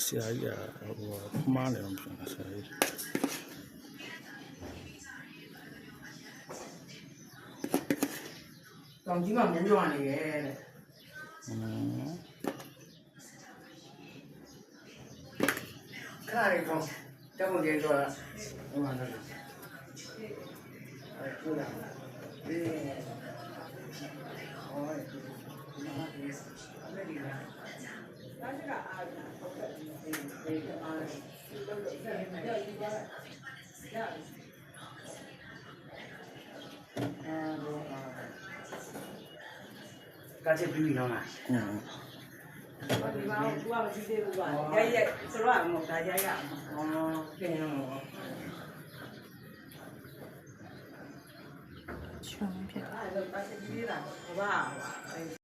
ဆရာကြီးကဟိုမှားနေတော့ပြန်ဆရာကြီးတောင်ကြီးမှာမိုးရွာနေရဲ့တဲ့ခါရီကောတောင်ကြီးတော့ဟိုမှာတော့ဟုတ်လားဒီဟောဒီမှာဒီအမေရိကန်ဒါကအားဟုတ်ကဲ့ဒီအားဒီလိုလုပ်နေတယ်ဒီပါရကားချက်ပြီးပြီနော်လားဒီမှာသူကမကြည့်သေးဘူးကွာရိုက်ဆိုတော့မဟုတ်ဒါရိုက်ရအောင်ခင်းရောချွန်ဖြစ်တာ အဲ့တော့ကားချက်ပြီးလားဟိုပါအဲ့